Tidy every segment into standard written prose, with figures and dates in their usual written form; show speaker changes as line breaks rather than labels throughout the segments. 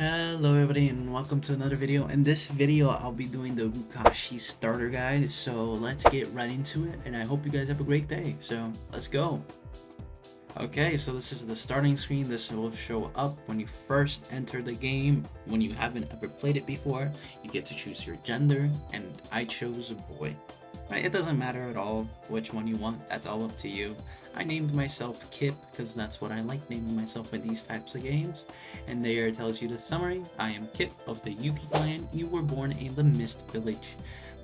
Hello everybody and welcome to another video. In this video I'll be doing the Wukashi starter guide, so let's get right into it and I hope you guys have a great day. So let's go. Okay, so this is the starting screen. This will show up when you first enter the game. When you haven't ever played it before, you get to choose your gender, and I chose a boy. Right, it doesn't matter at all which one you want, that's all up to you. I named myself Kip because that's what I like naming myself in these types of games. And there it tells you the summary. I am Kip of the Yuki clan. You were born in the Mist village.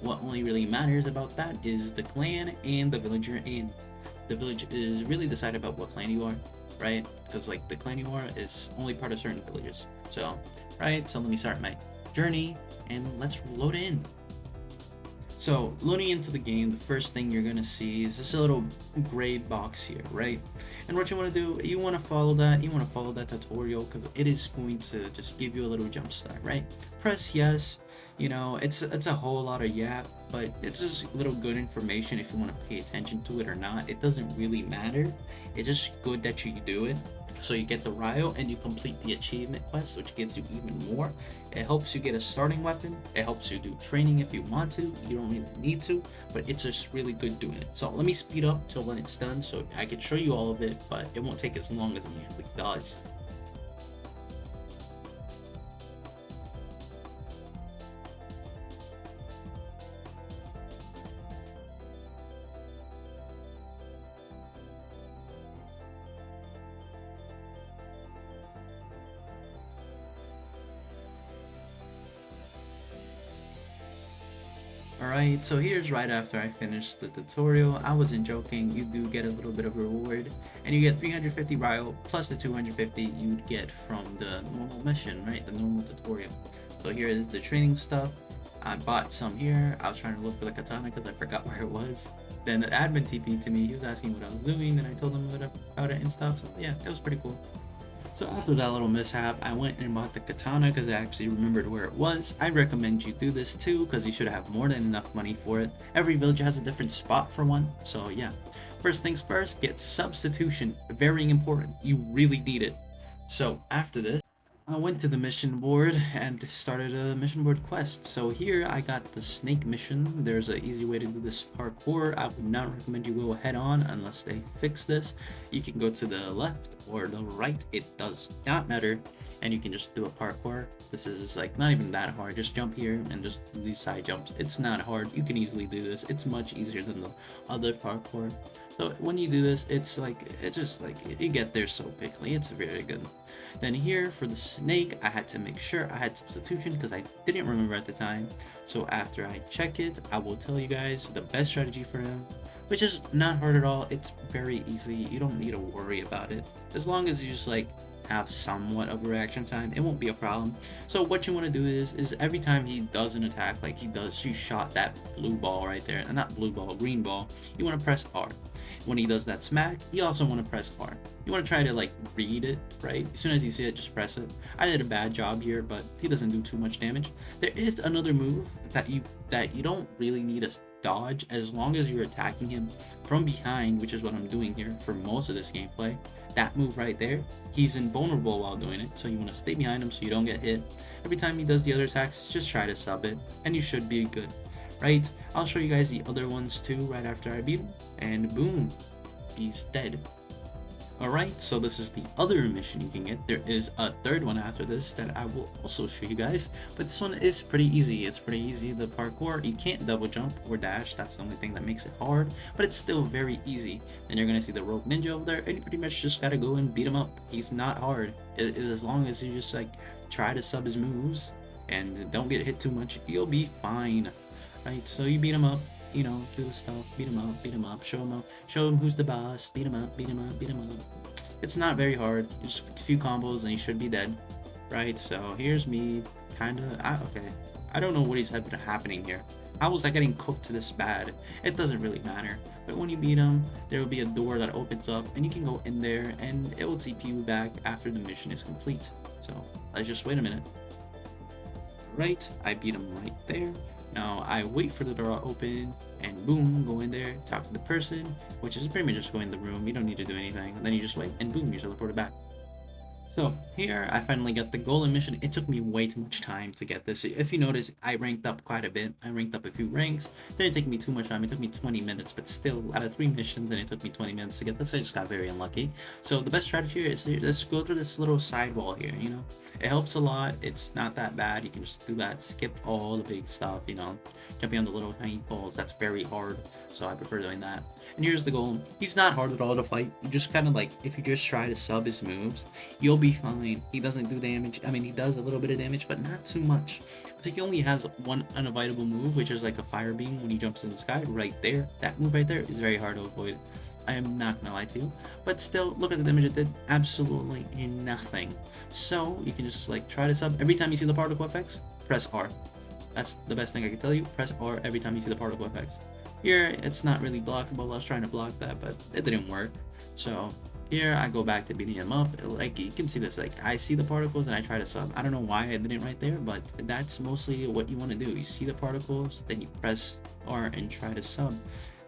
What only really matters about that is the clan and the village you're in. The village is really decided about what clan you are, right? Because like the clan you are is only part of certain villages. So, right, so let me start my journey and let's load in. So loading into the game, the first thing you're gonna see is this little gray box here, right? And what you want to do, you want to follow that tutorial because it is going to just give you a little jump start, right? Press yes. You know, it's a whole lot of yap, but it's just little good information if you want to pay attention to it or not. It doesn't really matter. It's just good that you do it. So you get the Ryo and you complete the achievement quest, which gives you even more. It helps you get a starting weapon. It helps you do training if you want to. You don't really need to, but it's just really good doing it. So let me speed up till when it's done so I can show you all of it, but it won't take as long as it usually does. Alright, so here's right after I finished the tutorial. I wasn't joking, you do get a little bit of reward, and you get 350 Ryo plus the 250 you'd get from the normal mission, right? The normal tutorial. So here is the training stuff. I bought some here. I was trying to look for the katana because I forgot where it was. Then the admin TP'd to me, he was asking what I was doing, and I told him about it and stuff, so yeah, it was pretty cool. So after that little mishap, I went and bought the katana because I actually remembered where it was. I recommend you do this too because you should have more than enough money for it. Every village has a different spot for one, so yeah. First things first, get substitution. Very important. You really need it. So after this, I went to the mission board and started a mission board quest. So here I got the snake mission. There's an easy way to do this parkour. I would not recommend you go head on unless they fix this. You can go to the left or the right. It does not matter. And you can just do a parkour. This is like not even that hard. Just jump here and just do these side jumps. It's not hard. You can easily do this. It's much easier than the other parkour. So when you do this, it's just like you get there so quickly. It's very good. Then here for the snake, I had to make sure I had substitution because I didn't remember at the time. So after I check it, I will tell you guys the best strategy for him, which is not hard at all. It's very easy. You don't need to worry about it. As long as you just like have somewhat of a reaction time, it won't be a problem. So what you want to do is every time he does an attack, like he shot that blue ball right there, and not blue ball, green ball, you want to press R. When he does that smack, you also want to press R. You want to try to like read it, right? As soon as you see it, just press it. I did a bad job here, but he doesn't do too much damage. There is another move that you don't really need a dodge as long as you're attacking him from behind, which is what I'm doing here for most of this gameplay. That move right there, he's invulnerable while doing it, so you want to stay behind him so you don't get hit. Every time he does the other attacks, just try to sub it, and you should be good. Right? I'll show you guys the other ones too right after I beat him, and boom, he's dead. Alright, so this is the other mission you can get. There is a third one after this that I will also show you guys, but this one is pretty easy. It's pretty easy. The parkour, you can't double jump or dash. That's the only thing that makes it hard, but it's still very easy. Then you're gonna see the rogue ninja over there, and you pretty much just gotta go and beat him up. He's not hard. As long as you just like try to sub his moves and don't get hit too much, you'll be fine. Right, so you beat him up, you know, do the stuff, beat him up, show him who's the boss, beat him up. It's not very hard, just a few combos and he should be dead. Right, so here's me, okay. I don't know what is happening here. How was I getting cooked this bad? It doesn't really matter. But when you beat him, there will be a door that opens up and you can go in there and it will TP you back after the mission is complete. So let's just wait a minute. Right, I beat him right there. Now I wait for the door to open and boom, go in there, talk to the person, which is pretty much just go in the room. You don't need to do anything. And then you just wait and boom, you're teleported back. So here I finally got the Golem mission. It took me way too much time to get this. If you notice, I ranked up quite a bit. I ranked up a few ranks. Didn't take me too much time. It took me 20 minutes, but still, out of 3 missions, and it took me 20 minutes to get this. I just got very unlucky. So the best strategy here is let's go through this little sidewall here. It helps a lot. It's not that bad. You can just do that. Skip all the big stuff. Jumping on the little tiny poles. That's very hard. So I prefer doing that. And here's the Golem. He's not hard at all to fight. You just kind of like, if you just try to sub his moves, you'll be fine. He doesn't do damage. I mean, he does a little bit of damage, but not too much. I think he only has one unavoidable move, which is like a fire beam when he jumps in the sky right there. That move right there is very hard to avoid. I am not gonna lie to you, but still, look at the damage it did. Absolutely nothing. So you can just like try to sub. Every time you see the particle effects, press R. That's the best thing I can tell you. Press R every time you see the particle effects. Here, it's not really blockable. I was trying to block that, but it didn't work. So here, I go back to beating him up. Like, you can see this. Like, I see the particles and I try to sub. I don't know why I didn't right there, but that's mostly what you want to do. You see the particles, then you press R and try to sub.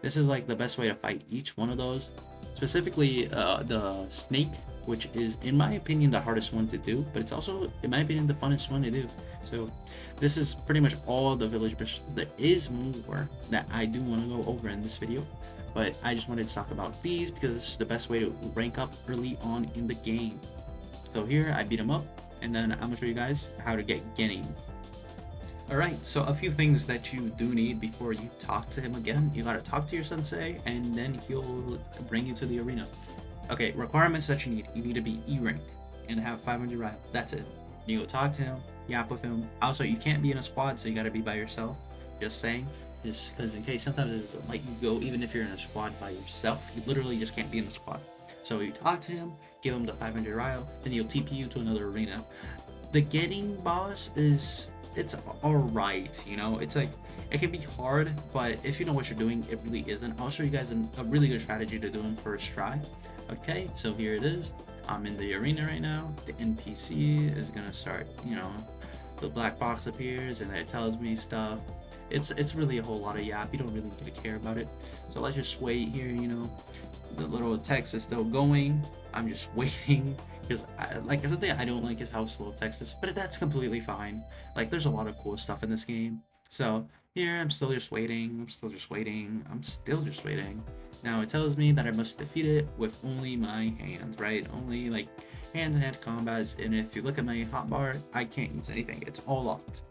This is like the best way to fight each one of those. Specifically, the snake, which is, in my opinion, the hardest one to do, but it's also, in my opinion, the funnest one to do. So this is pretty much all the village missions. There is more that I do want to go over in this video, but I just wanted to talk about these because this is the best way to rank up early on in the game. So here I beat him up, and then I'm gonna show you guys how to get Genning. Alright, so a few things that you do need before you talk to him again. You gotta talk to your sensei, and then he'll bring you to the arena. Okay, requirements that you need. You need to be E rank and have 500 ride. That's it. You go talk to him, yap with him. Also, you can't be in a squad, so you gotta be by yourself. Just saying. Just because in case sometimes it's like you go, even if you're in a squad by yourself, you literally just can't be in a squad. So you talk to him, give him the 500 Ryle, then he'll TP you to another arena. The getting boss it's alright, It's like, it can be hard, but if you know what you're doing, it really isn't. I'll show you guys a really good strategy to do him first try. Okay, so here it is. I'm in the arena right now. The NPC is gonna start, the black box appears and it tells me stuff. It's really a whole lot of yap. You don't really need to care about it. So let's just wait here, The little text is still going. I'm just waiting because like something I don't like is how slow text is, but that's completely fine. Like there's a lot of cool stuff in this game. So here I'm still just waiting. I'm still just waiting. Now it tells me that I must defeat it with only my hands, right? Only like hand-to-hand combats, and if you look at my hotbar, I can't use anything. It's all locked.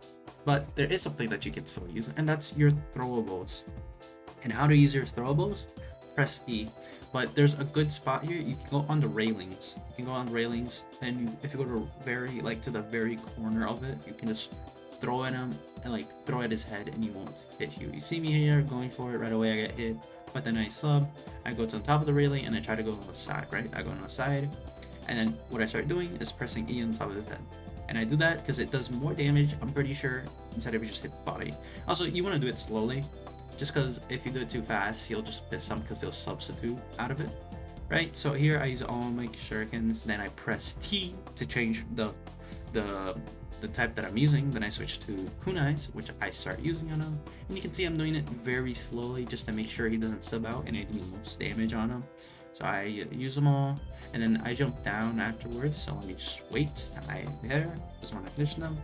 But there is something that you can still use, and that's your throwables. And how to use your throwables? Press E. But there's a good spot here. You can go on the railings. And if you go to the very corner of it, you can just throw at him and like throw at his head, and he won't hit you. You see me here going for it right away. I get hit, but then I sub. I go to the top of the railing and I try to go on the side. Right? I go on the side, and then what I start doing is pressing E on top of his head. And I do that because it does more damage, I'm pretty sure, instead of just hit the body. Also, you want to do it slowly, just because if you do it too fast, he'll just miss some because he'll substitute out of it, right? So here I use all my shurikens, then I press T to change the type that I'm using. Then I switch to kunais, which I start using on him, and you can see I'm doing it very slowly just to make sure he doesn't sub out and I do the most damage on him. So I use them all, and then I jump down afterwards. So let me just wait. Just want to finish them,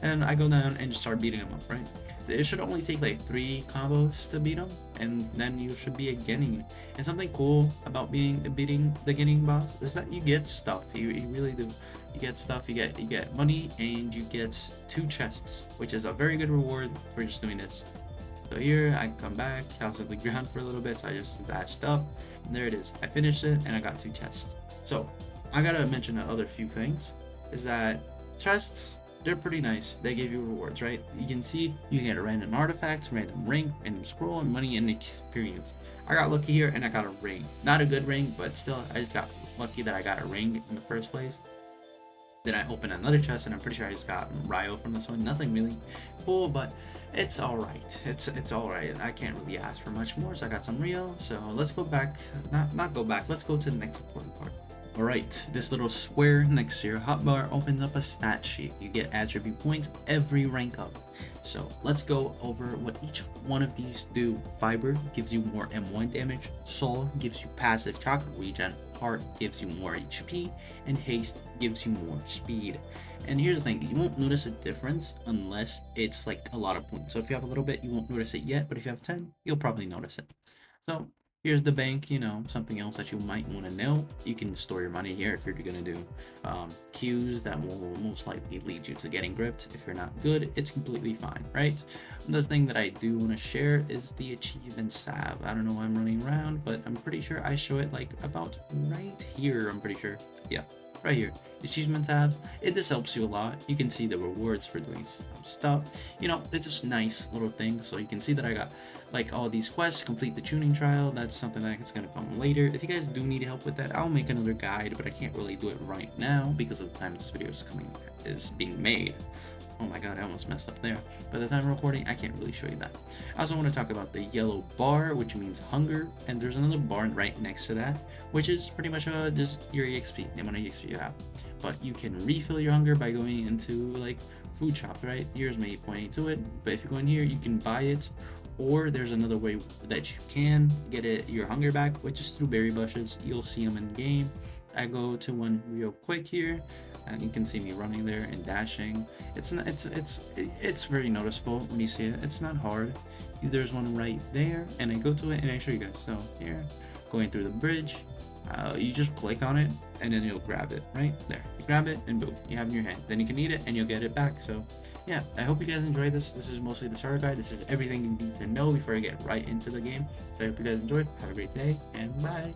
and I go down and just start beating them up. Right? It should only take like 3 combos to beat them, and then you should be a Genning. And something cool about beating the Genning boss is that you get stuff. You really do. You get stuff. You get money, and you get 2 chests, which is a very good reward for just doing this. So here I come back, I was on the ground for a little bit, so I just dashed up, and there it is. I finished it, and I got 2 chests. So I gotta mention the other few things, is that chests, they're pretty nice. They give you rewards, right? You can see you get a random artifact, random ring, random scroll, and money and experience. I got lucky here, and I got a ring. Not a good ring, but still, I just got lucky that I got a ring in the first place. Then I opened another chest, and I'm pretty sure I just got Ryo from this one. Nothing really cool, but it's alright. It's alright. I can't really ask for much more, so I got some Rio. So let's go back. Not go back. Let's go to the next important part. Alright, this little square next to your hotbar opens up a stat sheet. You get attribute points every rank up. So let's go over what each one of these do. Fiber gives you more M1 damage, Soul gives you passive chocolate regen, Heart gives you more HP, and Haste gives you more speed. And here's the thing, you won't notice a difference unless it's like a lot of points. So if you have a little bit, you won't notice it yet, but if you have 10, you'll probably notice it. So here's the bank, something else that you might want to know. You can store your money here if you're going to do queues that will most likely lead you to getting gripped. If you're not good, it's completely fine, right? Another thing that I do want to share is the achievement tab. I don't know why I'm running around, but I'm pretty sure I show it like about right here. I'm pretty sure. Yeah, right here. Achievement tabs, this helps you a lot. You can see the rewards for doing some stuff. It's just nice little thing. So you can see that I got like all these quests, complete the tuning trial. That's something that's gonna come later. If you guys do need help with that, I'll make another guide, but I can't really do it right now because of the time this video is being made. Oh my god, I almost messed up there. By the time I'm recording, I can't really show you that. I also want to talk about the yellow bar, which means hunger, and there's another bar right next to that, which is pretty much just your EXP, the amount of EXP you have. But you can refill your hunger by going into like food shop, right? Here's me pointing to it, but if you go in here, you can buy it, or there's another way that you can get your hunger back, which is through berry bushes. You'll see them in game. I go to one real quick here, and you can see me running there and dashing. It's very noticeable when you see it. It's not hard. There's one right there, and I go to it and I show you guys. So here, going through the bridge, you just click on it and then you'll grab it right there. You grab it and boom, you have it in your hand. Then you can eat it and you'll get it back. So yeah, I hope you guys enjoyed this. This is mostly the starter guide. This is everything you need to know before you get right into the game. So I hope you guys enjoyed. Have a great day and bye.